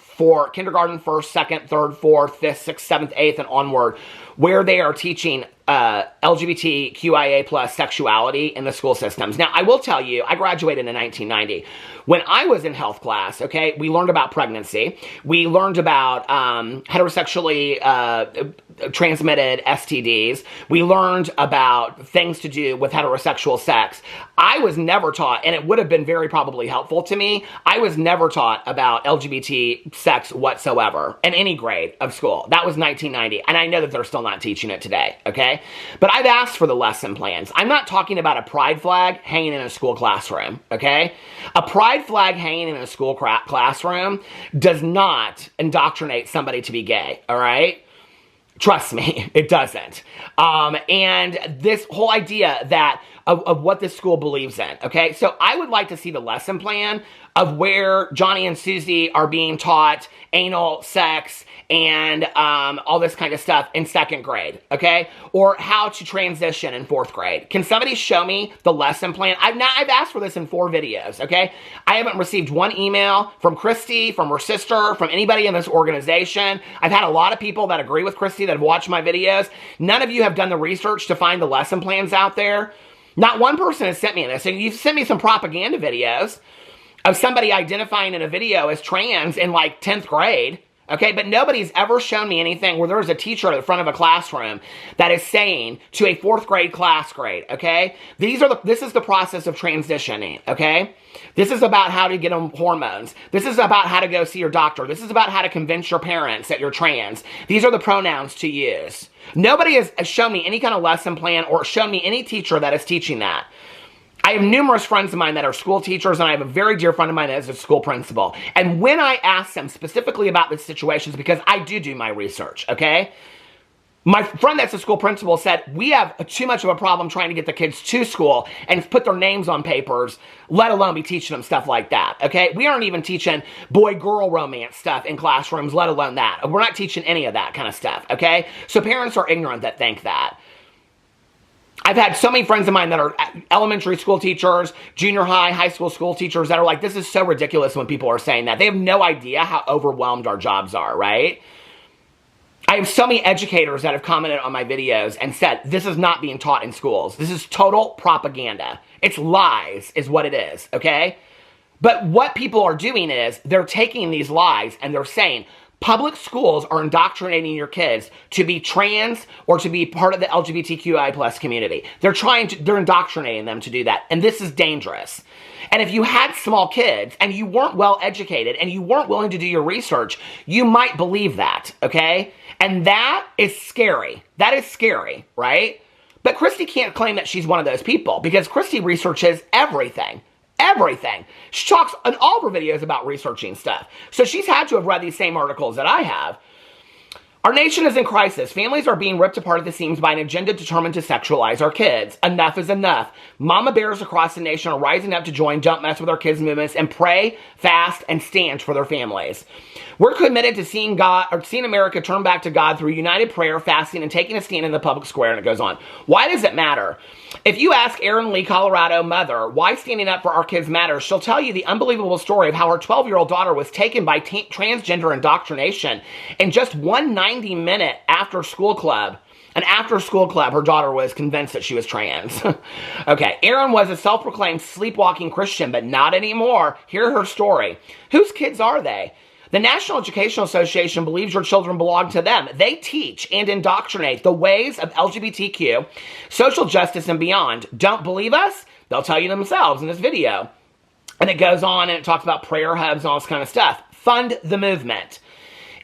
for kindergarten, 1st, 2nd, 3rd, 4th, 5th, 6th, 7th, 8th, and onward, where they are teaching LGBTQIA plus sexuality in the school systems. Now, I will tell you, I graduated in 1990. When I was in health class, okay, we learned about pregnancy. We learned about heterosexually transmitted STDs. We learned about things to do with heterosexual sex. I was never taught, and it would have been very probably helpful to me, I was never taught about LGBT sex whatsoever in any grade of school. That was 1990, and I know that they're still not teaching it today, okay? But I've asked for the lesson plans. I'm not talking about a pride flag hanging in a school classroom, okay? A pride flag hanging in a school classroom does not indoctrinate somebody to be gay, all right? Trust me, it doesn't. And this whole idea that of what this school believes in, okay? So I would like to see the lesson plan of where Johnny and Susie are being taught anal sex and all this kind of stuff in 2nd grade, okay? Or how to transition in 4th grade. Can somebody show me the lesson plan? I've asked for this in 4 videos, okay? I haven't received 1 email from Christy, from her sister, from anybody in this organization. I've had a lot of people that agree with Christy that have watched my videos. None of you have done the research to find the lesson plans out there. Not one person has sent me this. And you've sent me some propaganda videos of somebody identifying in a video as trans in like 10th grade. Okay, but nobody's ever shown me anything where there's a teacher at the front of a classroom that is saying to a 4th grade class grade, okay? This is the process of transitioning, okay? This is about how to get on hormones. This is about how to go see your doctor. This is about how to convince your parents that you're trans. These are the pronouns to use. Nobody has shown me any kind of lesson plan or shown me any teacher that is teaching that. I have numerous friends of mine that are school teachers, and I have a very dear friend of mine that is a school principal. And when I ask them specifically about these situations, because I do my research, okay? My friend that's a school principal said, we have too much of a problem trying to get the kids to school and put their names on papers, let alone be teaching them stuff like that, okay? We aren't even teaching boy-girl romance stuff in classrooms, let alone that. We're not teaching any of that kind of stuff, okay? So parents are ignorant that think that. I've had so many friends of mine that are elementary school teachers, junior high school teachers that are like, this is so ridiculous when people are saying that. They have no idea how overwhelmed our jobs are, right? I have so many educators that have commented on my videos and said, this is not being taught in schools. This is total propaganda. It's lies is what it is, okay? But what people are doing is they're taking these lies and they're saying, Public schools are indoctrinating your kids to be trans or to be part of the LGBTQI plus community. They're indoctrinating them to do that. And this is dangerous. And if you had small kids and you weren't well educated and you weren't willing to do your research, you might believe that, okay? And that is scary. That is scary, right? But Christy can't claim that she's one of those people because Christy researches everything. Everything. She talks in all of her videos about researching stuff. So she's had to have read these same articles that I have. Our nation is in crisis. Families are being ripped apart at the seams by an agenda determined to sexualize our kids. Enough is enough. Mama bears across the nation are rising up to join Don't Mess With Our Kids movements and pray, fast, and stand for their families. We're committed to seeing America turn back to God through united prayer, fasting, and taking a stand in the public square. And it goes on. Why does it matter? If you ask Erin Lee, Colorado mother, why standing up for our kids matters, she'll tell you the unbelievable story of how her 12-year-old daughter was taken by transgender indoctrination in just one 90-minute after-school club. An after-school club, her daughter was convinced that she was trans. Okay, Erin was a self-proclaimed sleepwalking Christian, but not anymore. Hear her story. Whose kids are they? The National Educational Association believes your children belong to them. They teach and indoctrinate the ways of LGBTQ, social justice, and beyond. Don't believe us? They'll tell you themselves in this video. And it goes on and it talks about prayer hubs and all this kind of stuff. Fund the movement.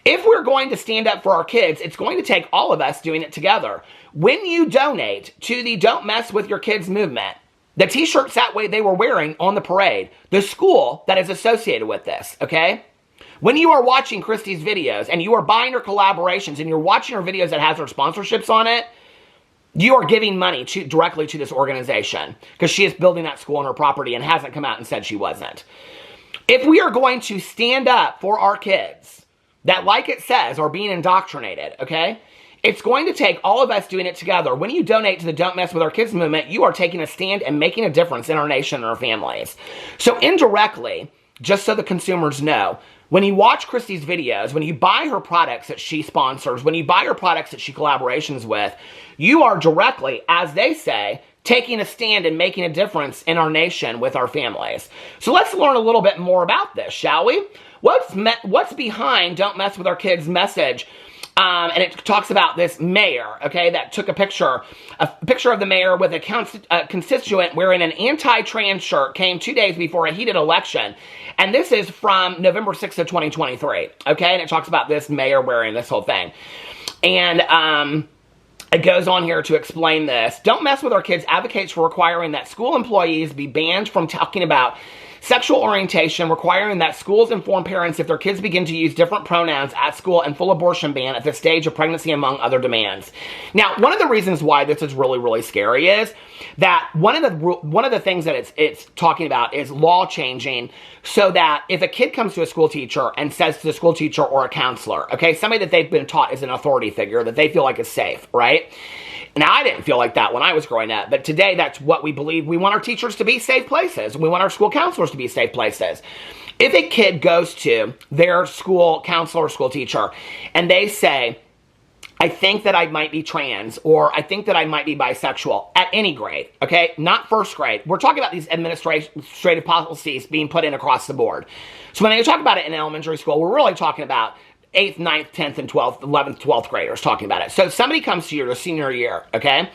If we're going to stand up for our kids, it's going to take all of us doing it together. When you donate to the Don't Mess With Your Kids movement, the t-shirts that way they were wearing on the parade, the school that is associated with this, okay? When you are watching Christy's videos and you are buying her collaborations and you're watching her videos that has her sponsorships on it, you are giving money directly to this organization because she is building that school on her property and hasn't come out and said she wasn't. If we are going to stand up for our kids that, like it says, are being indoctrinated, okay, it's going to take all of us doing it together. When you donate to the Don't Mess With Our Kids movement, you are taking a stand and making a difference in our nation and our families. So indirectly, just so the consumers know, when you watch Christy's videos, when you buy her products that she sponsors, when you buy her products that she collaborations with, you are directly, as they say, taking a stand and making a difference in our nation with our families. So let's learn a little bit more about this, shall we? What's behind Don't Mess With Our Kids message? And it talks about this mayor, okay, that took a picture of the mayor with a constituent wearing an anti-trans shirt, came 2 days before a heated election. And this is from November 6th of 2023, okay? And it talks about this mayor wearing this whole thing. And it goes on here to explain this. Don't Mess With Our Kids advocates for requiring that school employees be banned from talking about sexual orientation, requiring that schools inform parents if their kids begin to use different pronouns at school, and full abortion ban at the stage of pregnancy, among other demands. Now, one of the reasons why this is really, really scary is that one of the things that it's talking about is law changing so that if a kid comes to a school teacher and says to the school teacher or a counselor, okay, somebody that they've been taught is an authority figure that they feel like is safe, right? Now, I didn't feel like that when I was growing up, but today that's what we believe. We want our teachers to be safe places. We want our school counselors to be safe places. If a kid goes to their school counselor or school teacher and they say, I think that I might be trans, or I think that I might be bisexual, at any grade, okay? Not first grade. We're talking about these administrative policies being put in across the board. So when they talk about it in elementary school, we're really talking about 8th, 9th, 10th, and 12th, 11th, 12th graders talking about it. So somebody comes to you to senior year, okay?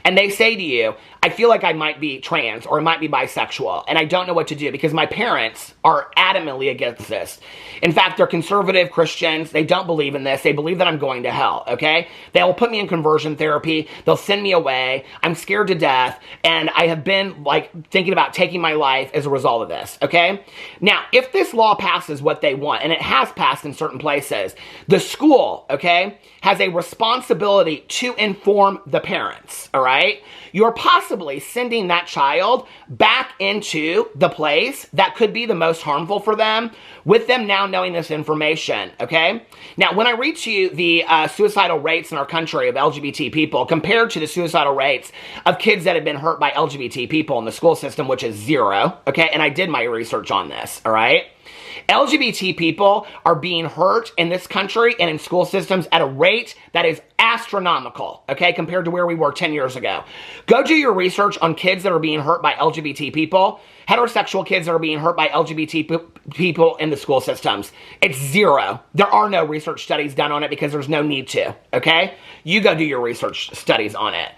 And they say to you, I feel like I might be trans or I might be bisexual, and I don't know what to do because my parents are adamantly against this. In fact, they're conservative Christians. They don't believe in this. They believe that I'm going to hell, okay? They will put me in conversion therapy. They'll send me away. I'm scared to death, and I have been, like, thinking about taking my life as a result of this, okay? Now, if this law passes what they want, and it has passed in certain places, the school, okay, has a responsibility to inform the parents, all right? You're possibly sending that child back into the place that could be the most harmful for them, with them now knowing this information, okay? Now, when I read to you the suicidal rates in our country of LGBT people compared to the suicidal rates of kids that have been hurt by LGBT people in the school system, which is 0, okay? And I did my research on this, all right? LGBT people are being hurt in this country and in school systems at a rate that is astronomical, okay, compared to where we were 10 years ago. Go do your research on kids that are being hurt by LGBT people, heterosexual kids that are being hurt by LGBT people in the school systems. It's zero. There are no research studies done on it because there's no need to, okay? You go do your research studies on it.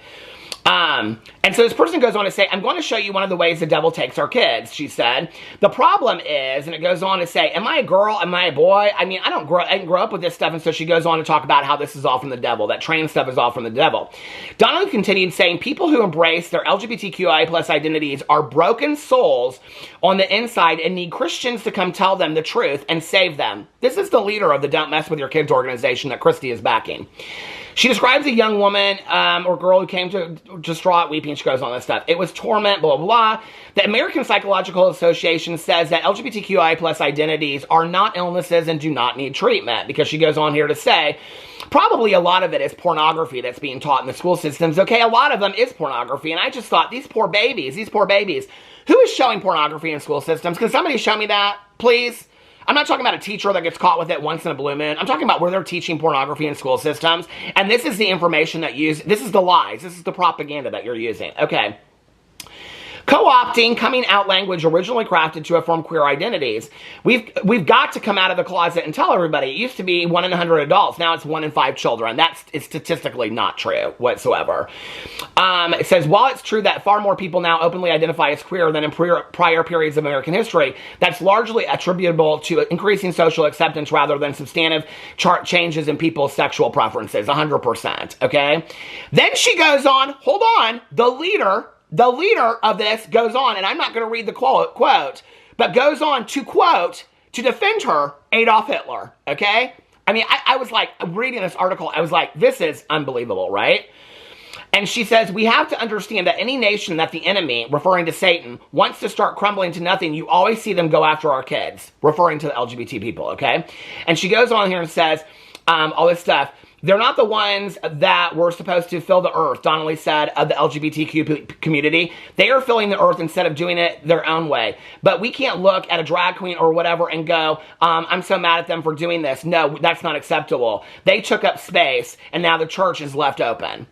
And so this person goes on to say, I'm going to show you one of the ways the devil takes our kids, she said. The problem is, and it goes on to say, am I a girl? Am I a boy? I mean, I didn't grow up with this stuff. And so she goes on to talk about how this is all from the devil, that trans stuff is all from the devil. Donnelly continued saying, people who embrace their LGBTQI plus identities are broken souls on the inside and need Christians to come tell them the truth and save them. This is the leader of the Don't Mess With Your Kids organization that Christy is backing. She describes a young woman or girl who came to distraught weeping. She goes on this stuff. It was torment, blah, blah, blah. The American Psychological Association says that LGBTQI plus identities are not illnesses and do not need treatment, because she goes on here to say, probably a lot of it is pornography that's being taught in the school systems. Okay, a lot of them is pornography. And I just thought, these poor babies. Who is showing pornography in school systems? Can somebody show me that, please? I'm not talking about a teacher that gets caught with it once in a blue moon. I'm talking about where they're teaching pornography in school systems. And this is the information that this is the lies. This is the propaganda that you're using. Okay. Co-opting coming out language originally crafted to affirm queer identities. We've got to come out of the closet and tell everybody. It used to be 1 in 100 adults. Now it's 1 in 5 children. That's statistically not true whatsoever. It says, while it's true that far more people now openly identify as queer than in prior periods of American history, that's largely attributable to increasing social acceptance rather than substantive changes in people's sexual preferences. 100%. Okay? Then she goes on, hold on, the leader of this goes on, and I'm not going to read the quote, but goes on to quote, to defend her, Adolf Hitler, okay? I mean, I was like, reading this article, I was like, this is unbelievable, right? And she says, we have to understand that any nation that the enemy, referring to Satan, wants to start crumbling to nothing, you always see them go after our kids, referring to the LGBT people, okay? And she goes on here and says, all this stuff. They're not the ones that were supposed to fill the earth, Donnelly said, of the LGBTQ community. They are filling the earth instead of doing it their own way. But we can't look at a drag queen or whatever and go, I'm so mad at them for doing this. No, that's not acceptable. They took up space, and now the church is left open.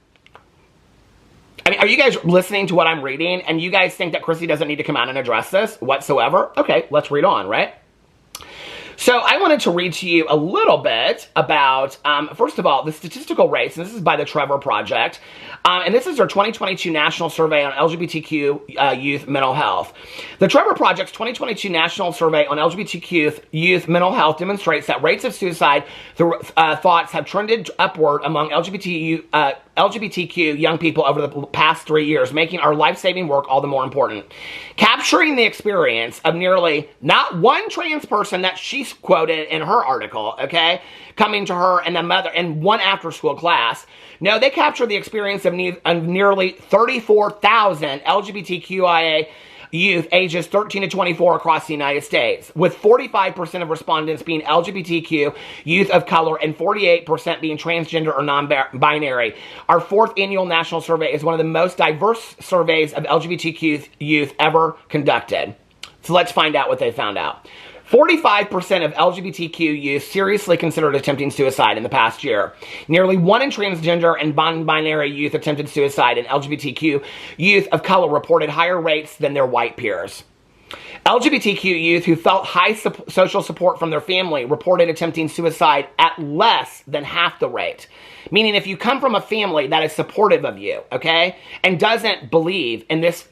I mean, are you guys listening to what I'm reading? And you guys think that Christy doesn't need to come out and address this whatsoever? Okay, let's read on, right? So I wanted to read to you a little bit about, first of all, the statistical rates, and this is by the Trevor Project, and this is their 2022 National Survey on LGBTQ youth mental health. The Trevor Project's 2022 National Survey on LGBTQ youth mental health demonstrates that rates of suicide thoughts have trended upward among LGBTQ young people over the past 3 years, making our life-saving work all the more important. Capturing the experience of nearly not one trans person that she quoted in her article, okay, coming to her and the mother in one after-school class. No, they captured the experience of nearly 34,000 LGBTQIA youth ages 13 to 24 across the United States, with 45% of respondents being LGBTQ youth of color and 48% being transgender or non-binary. Our 4th annual national survey is one of the most diverse surveys of LGBTQ youth ever conducted. So let's find out what they found out. 45% of LGBTQ youth seriously considered attempting suicide in the past year. Nearly 1 in transgender and non-binary youth attempted suicide, and LGBTQ youth of color reported higher rates than their white peers. LGBTQ youth who felt high social support from their family reported attempting suicide at less than half the rate. Meaning if you come from a family that is supportive of you, okay, and doesn't believe in this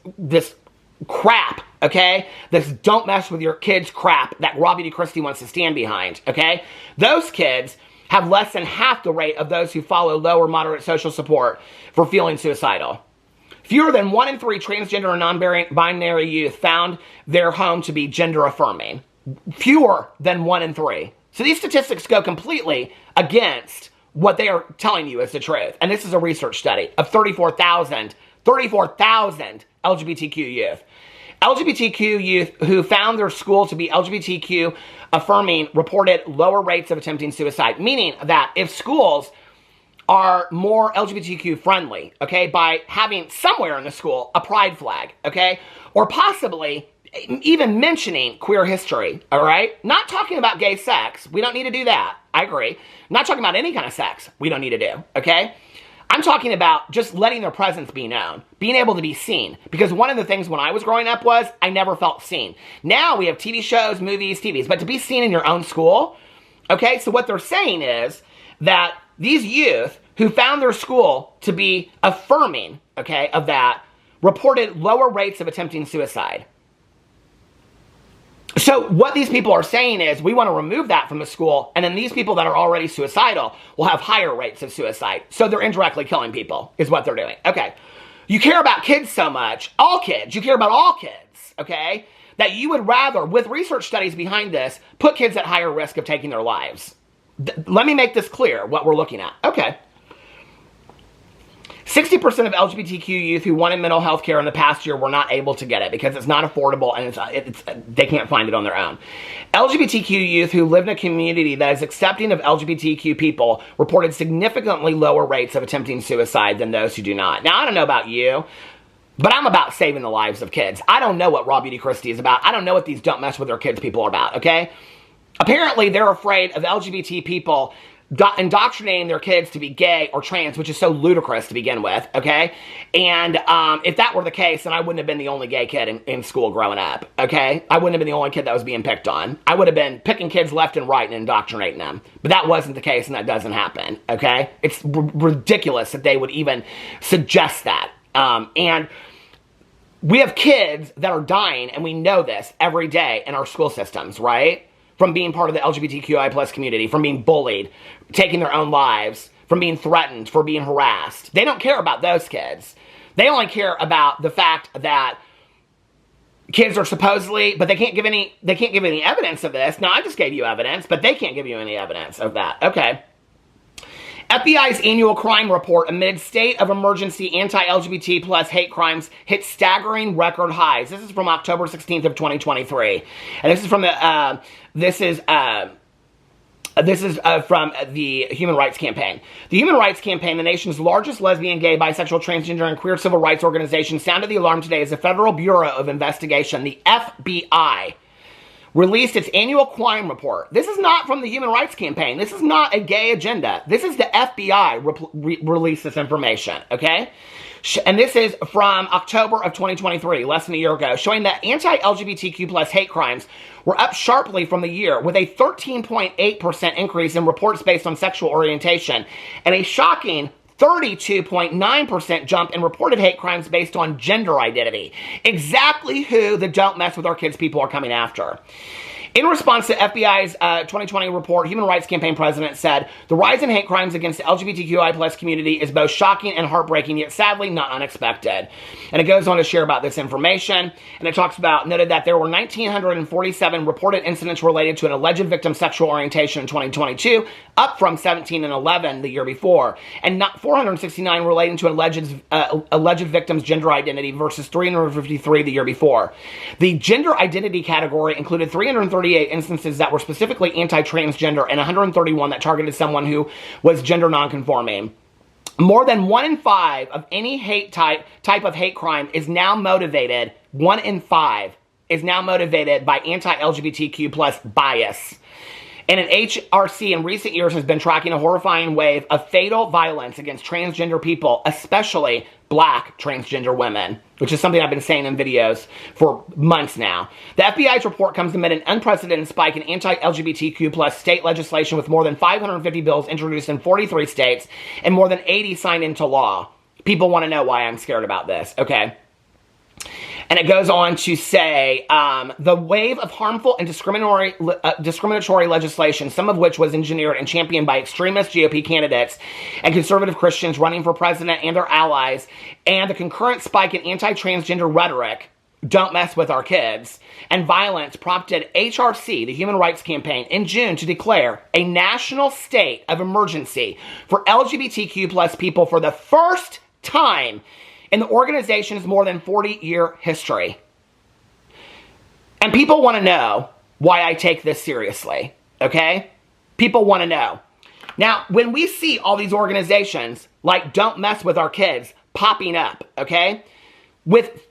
crap, okay? This don't mess with your kids crap that Robbie D. Christy wants to stand behind, okay? Those kids have less than half the rate of those who follow low or moderate social support for feeling suicidal. Fewer than 1 in 3 transgender or non-binary youth found their home to be gender affirming. Fewer than 1 in 3. So these statistics go completely against what they are telling you is the truth. And this is a research study of 34,000 LGBTQ youth. LGBTQ youth who found their school to be LGBTQ affirming reported lower rates of attempting suicide, meaning that if schools are more LGBTQ friendly, okay, by having somewhere in the school a pride flag, okay, or possibly even mentioning queer history, all right? Not talking about gay sex. We don't need to do that. I agree. Not talking about any kind of sex. We don't need to do, okay? I'm talking about just letting their presence be known, being able to be seen. Because one of the things when I was growing up was I never felt seen. Now we have TV shows, movies, TVs, but to be seen in your own school, okay? So what they're saying is that these youth who found their school to be affirming, okay, of that, reported lower rates of attempting suicide. So what these people are saying is we want to remove that from the school, and then these people that are already suicidal will have higher rates of suicide. So they're indirectly killing people is what they're doing. Okay. You care about kids so much, all kids, you care about all kids, okay, that you would rather, with research studies behind this, put kids at higher risk of taking their lives. Let me make this clear, what we're looking at. Okay. 60% of LGBTQ youth who wanted mental health care in the past year were not able to get it because it's not affordable and they can't find it on their own. LGBTQ youth who live in a community that is accepting of LGBTQ people reported significantly lower rates of attempting suicide than those who do not. Now, I don't know about you, but I'm about saving the lives of kids. I don't know what Raw Beauty Christy is about. I don't know what these don't mess with their kids people are about, okay? Apparently, they're afraid of LGBT people indoctrinating their kids to be gay or trans, which is so ludicrous to begin with, okay? And if that were the case, then I wouldn't have been the only gay kid in school growing up, okay? I wouldn't have been the only kid that was being picked on. I would have been picking kids left and right and indoctrinating them. But that wasn't the case, and that doesn't happen, okay? It's ridiculous that they would even suggest that. And we have kids that are dying, and we know this every day in our school systems, right? From being part of the LGBTQI plus community, from being bullied, taking their own lives, from being threatened, for being harassed. They don't care about those kids. They only care about the fact that kids are supposedly, but they can't give any evidence of this. No, I just gave you evidence, but they can't give you any evidence of that. Okay. FBI's annual crime report amid state of emergency anti-LGBT plus hate crimes hit staggering record highs. This is from October 16th of 2023. And this is from the, from the Human Rights Campaign. The Human Rights Campaign, the nation's largest lesbian, gay, bisexual, transgender, and queer civil rights organization, sounded the alarm today as the Federal Bureau of Investigation, the FBI, released its annual crime report. This is not from the Human Rights Campaign. This is not a gay agenda. This is the FBI released this information, okay? And this is from October of 2023, less than a year ago, showing that anti-LGBTQ plus hate crimes were up sharply from the year, with a 13.8% increase in reports based on sexual orientation, and a shocking 32.9% jump in reported hate crimes based on gender identity. Exactly who the Don't Mess With Our Kids people are coming after. In response to FBI's 2020 report, Human Rights Campaign president said, the rise in hate crimes against the LGBTQI plus community is both shocking and heartbreaking, yet sadly not unexpected. And it goes on to share about this information, and it talks about, noted that there were 1,947 reported incidents related to an alleged victim's sexual orientation in 2022, up from 17 and 11 the year before, and not 469 relating to alleged victim's gender identity versus 353 the year before. The gender identity category included 338 instances that were specifically anti-transgender and 131 that targeted someone who was gender nonconforming. More than 1 in 5 of any hate type of hate crime is now motivated, 1 in 5 is now motivated by anti-LGBTQ plus bias. And an HRC in recent years has been tracking a horrifying wave of fatal violence against transgender people, especially Black transgender women, which is something I've been saying in videos for months now. The FBI's report comes amid an unprecedented spike in anti-LGBTQ plus state legislation, with more than 550 bills introduced in 43 states and more than 80 signed into law. People want to know why I'm scared about this, okay? And it goes on to say, the wave of harmful and discriminatory legislation, some of which was engineered and championed by extremist GOP candidates and conservative Christians running for president and their allies, and the concurrent spike in anti-transgender rhetoric, don't mess with our kids, and violence prompted HRC, the Human Rights Campaign, in June to declare a national state of emergency for LGBTQ plus people for the first time in the organization's more than 40-year history. And people want to know why I take this seriously, okay? People want to know. Now, when we see all these organizations like Don't Mess With Our Kids popping up, okay, with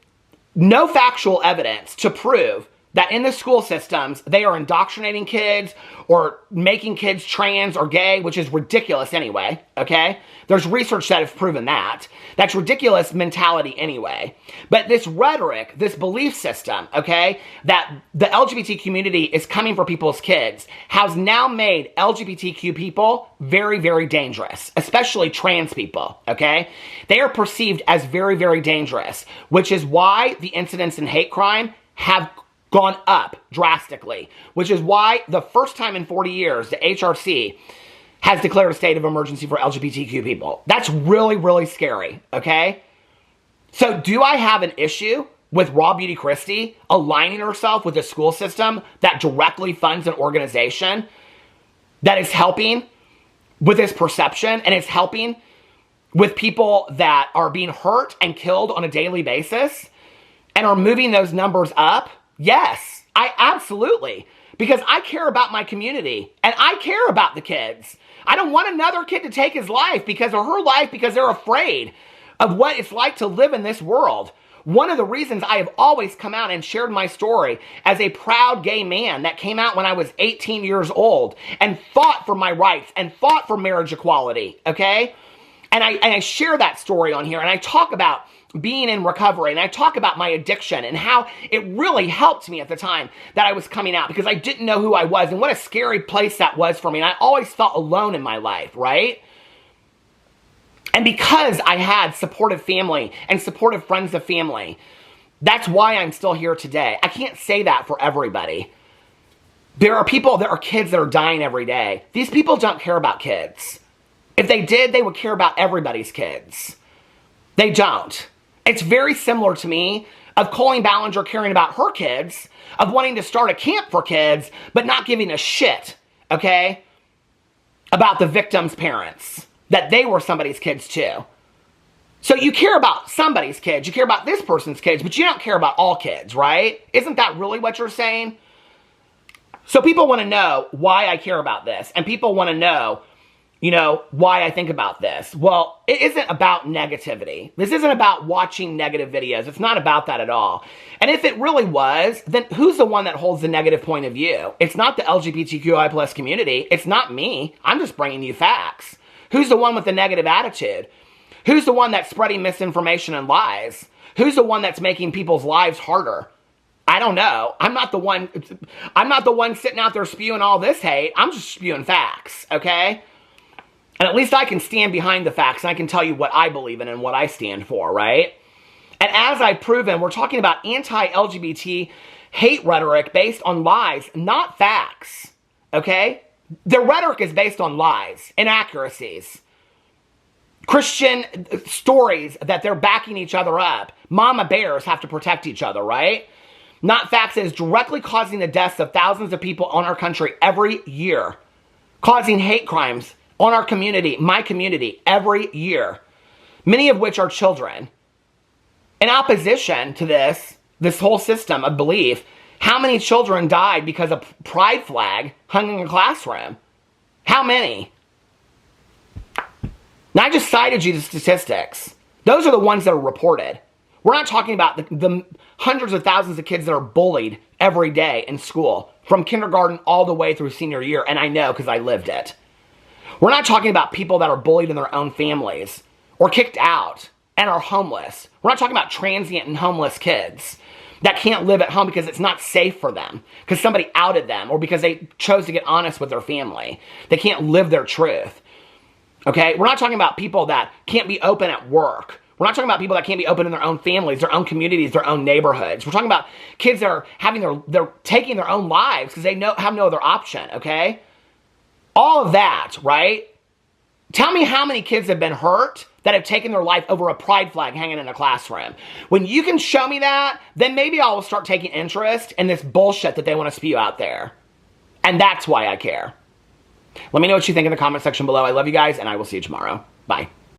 no factual evidence to prove that in the school systems, they are indoctrinating kids or making kids trans or gay, which is ridiculous anyway, okay? There's research that has proven that. That's ridiculous mentality anyway. But this rhetoric, this belief system, okay, that the LGBT community is coming for people's kids has now made LGBTQ people very, very dangerous, especially trans people, okay? They are perceived as very, very dangerous, which is why the incidents in hate crime have gone up drastically, which is why the first time in 40 years, the HRC has declared a state of emergency for LGBTQ people. That's really, really scary, okay? So do I have an issue with Raw Beauty Christy aligning herself with a school system that directly funds an organization that is helping with this perception and is helping with people that are being hurt and killed on a daily basis and are moving those numbers up? Yes, I absolutely. Because I care about my community and I care about the kids. I don't want another kid to take his life because or her life because they're afraid of what it's like to live in this world. One of the reasons I have always come out and shared my story as a proud gay man that came out when I was 18 years old and fought for my rights and fought for marriage equality, okay? And I share that story on here and I talk about being in recovery, and I talk about my addiction and how it really helped me at the time that I was coming out because I didn't know who I was and what a scary place that was for me. And I always felt alone in my life, right? And because I had supportive family and supportive friends of family, that's why I'm still here today. I can't say that for everybody. There are kids that are dying every day. These people don't care about kids. If they did, they would care about everybody's kids. They don't. It's very similar to me of Colleen Ballinger caring about her kids, of wanting to start a camp for kids, but not giving a shit, okay, about the victims' parents, that they were somebody's kids too. So you care about somebody's kids, you care about this person's kids, but you don't care about all kids, right? Isn't that really what you're saying? So people want to know why I care about this, and people want to know, you know, why I think about this. Well, it isn't about negativity. This isn't about watching negative videos. It's not about that at all. And if it really was, then who's the one that holds the negative point of view? It's not the LGBTQI plus community. It's not me. I'm just bringing you facts. Who's the one with the negative attitude? Who's the one that's spreading misinformation and lies? Who's the one that's making people's lives harder? I don't know. I'm not the one sitting out there spewing all this hate. I'm just spewing facts, okay? And at least I can stand behind the facts and I can tell you what I believe in and what I stand for, right? And as I've proven, we're talking about anti-LGBT hate rhetoric based on lies, not facts, okay? The rhetoric is based on lies, inaccuracies, Christian stories that they're backing each other up. Mama bears have to protect each other, right? Not facts that is directly causing the deaths of thousands of people on our country every year, causing hate crimes on our community, my community, every year, many of which are children. In opposition to this whole system of belief, how many children died because a pride flag hung in a classroom? How many? Now, I just cited you the statistics. Those are the ones that are reported. We're not talking about the hundreds of thousands of kids that are bullied every day in school, from kindergarten all the way through senior year, and I know because I lived it. We're not talking about people that are bullied in their own families or kicked out and are homeless. We're not talking about transient and homeless kids that can't live at home because it's not safe for them, because somebody outed them or because they chose to get honest with their family. They can't live their truth. Okay? We're not talking about people that can't be open at work. We're not talking about people that can't be open in their own families, their own communities, their own neighborhoods. We're talking about kids that are they're taking their own lives because they have no other option, okay? All of that, right? Tell me how many kids have been hurt that have taken their life over a pride flag hanging in a classroom. When you can show me that, then maybe I'll start taking interest in this bullshit that they want to spew out there. And that's why I care. Let me know what you think in the comment section below. I love you guys, and I will see you tomorrow. Bye.